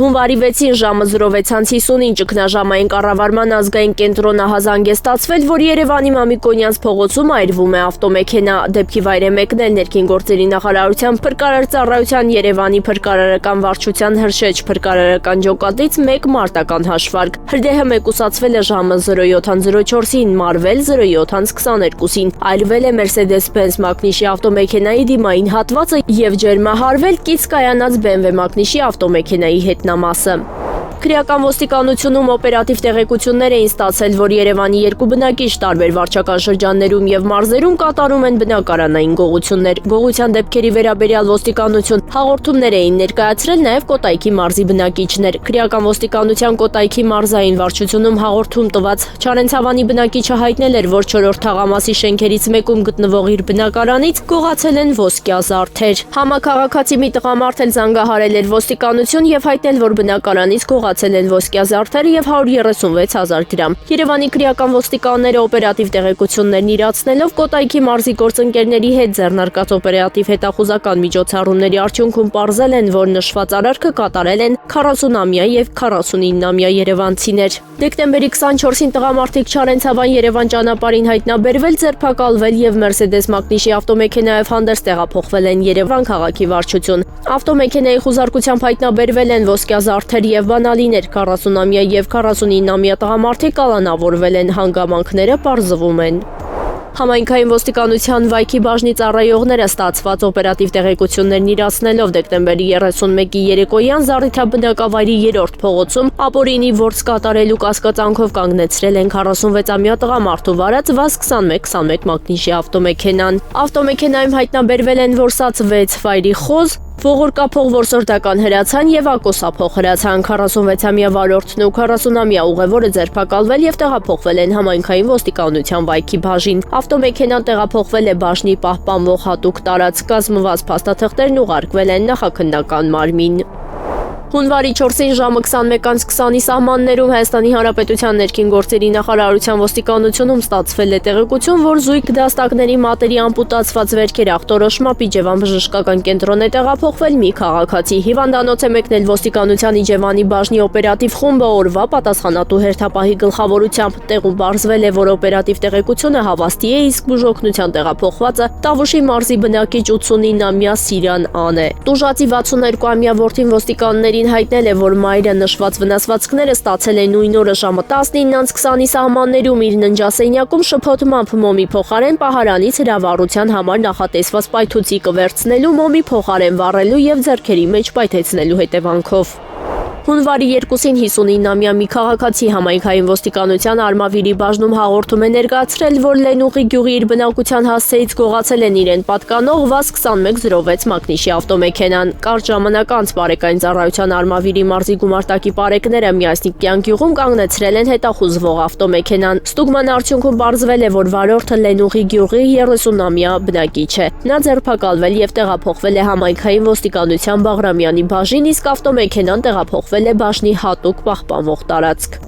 Հունվարի 6-ին ժամը 06:50-ին ճգնաժամային կառավարման ազգային կենտրոնը հազանգեստացվել, որ Երևանի Մամիկոնյանց փողոցում այրվում է ավտոմեքենա։ Դեպքի վայր է մեկնել ներքին գործերի նախարարության փրկարար ծառայության Երևանի փրկարարական վարչության Հրշեջ փրկարարական ջոկատից մեկ մարտական հաշվարկ։ Հրդեհը մեկուսացվել է ժամը 07:04-ին, մարվել 07:22-ին։ Այրվել է Mercedes-Benz մակնիշի ավտոմեքենայի դիմային հատվածը եւ ջերմահարվել կից կայանած BMW մակնիշի ավտոմեքենայի հետնամասը։ Քրեական ոստիկանությունում օպերատիվ տեղեկություններ էին ստացել, որ Երևանի երկու բնակիչ տարբեր վարչական շրջաններում եւ մարզերում կատարում են բնակարանային գողություններ։ Գողության դեպքերի վերաբերյալ ոստիկանություն հաղորդումներ էին ներկայացրել նաեւ Կոտայքի մարզի բնակիչներ։ Քրեական ոստիկանության Կոտայքի մարզային վարչությունում հաղորդում տված Չարենցավանի բնակիչը հայտնել էր, որ 4-րդ թաղամասի շենքերից մեկում գտնվող իր բնակարանից գողացել են ոսկյա զարդեր։ Համաքաղաքացի մի տղամարդ էլ զանգահարել էր ոստիկանություն եւ հայտնել, որ բնակարանից գողացել են ոսկյա զարդերը եւ 136,000 դրամ։ Երևանի քրեական ոստիկանները օպերատիվ տեղեկություններն իրացնելով Կոտայքի մարզի գործընկերների հետ ձեռնարկած օպերատիվ հետախուզական միջոցառումների արդյունքում պարզել են, որ նշված արարքը կատարել են 40-ամյա եւ 49-ամյա երևանցիներ։ Դեկտեմբերի 24-ին տղամարդիկ Չարենցավան-Երևան ճանապարհին հայտնաբերվել, ձերբակալվել եւ Mercedes մակնիշի ավտոմեքենայով հանդերձ տեղափոխվել են Երևան քաղաքի վարչություն։ Ավտոմեքենայի խուզարկությամբ հայտնաբերվել են ոսկյա զարդեր եւ բանալիներ, 40-ամյա եւ 49-ամյա տղամարդիկ կալանավորվել են, հանգամանքները պարզվում են։ Համայնքային ոստիկանության Վայքի բաժնի ծառայողները ստացված օպերատիվ տեղեկություններն իրացնելով դեկտեմբերի 31-ի երեկոյան Զառիթաբնակավայրի 3-րդ փողոցում ապօրինի որս կատարելու կասկածանքով կանգնեցրել են 46-ամյա տղամարդու վարած VAZ-2121 մակնիշի ավտոմեքենան։ Ավտոմեքենայում հայտնաբերվել են որսած 6 վայրի խոզ, ողորկափող որսորդական հրացան եւ ակոսափող հրացան։ 46-ամյա վարորդն ու 40-ամյա ուղևորը ձերբակալվել եւ տեղափոխվել են համայնքային ոստիկանության Վայքի բաժին։ Ավտոմեքենան տեղափոխվել է բաժնի պահպանվող հատուկ տարածք, կազմված փաստաթղթերն ուղարկվել են նախաքննական մարմին։ Հունվարի 4-ին ժամը 21:20-ի սահմաններում Հայաստանի Հանրապետության ներքին գործերի նախարարության ոստիկանությունում ստացվել է տեղեկություն, որ զույգ դաստակների մատերի ամպուտացված վերքեր ախտորոշմամբ Իջևան բժշկական կենտրոն է տեղափոխվել մի քաղաքացի։ Հիվանդանոց է մեկնել ոստիկանության Իջևանի բաժնի օպերատիվ խումբը օրվա պատասխանատու հերթապահի գլխավորությամբ։ Տեղում պարզվել է, որ օպերատիվ տեղեկությունը հավաստի է, իսկ բուժօգնության տեղափոխվածը Տավուշի մարզի բնակիչ 89-ամյա Սիրան Ան է։ Տուժածի 62-ամյա որդին ոստիկանների հայտնել է, որ մայրը նշված վնասվածքները ստացել է նույն օրը ժամը 19:20-ի սահմաններում իր ննջասենյակում շփոթմամբ մոմի փոխարեն պահարանից հրավառության համար նախատեսված պայթուցիկը վերցնելու, մոմի փոխարեն վառելու եւ ձեռքերի մեջ պայթեցնելու հետևանքով։ Հունվարի 2-ին 59-ամյա մի քաղաքացի համայնքային ոստիկանության Արմավիրի բաժնում հաղորդում է ներկայացրել, որ Լենուղի գյուղի իր բնակության հասցեից գողացել են իրեն պատկանող VAZ-2106 մակնիշի ավտոմեքենան։ Կարճ ժամանակ անց բարեկային ծառայության Արմավիրի մարզի գումարտակի պարեկները Միասնիկյան գյուղում կանգնեցրել են հետախուզվող ավտոմեքենան։ Ստուգման արդյունքում պարզվել է, որ վարորդը Լենուղի գյուղի 30-ամյա բնակիչ է։ Նա ձերբակալվել եւ տեղափոխվել է համայնքային ոստիկանության Բաղրամյանի բաժին, իսկ ավտոմեքենան տեղափոխվել է բաժնի հատուկ պահպանվող տարածք։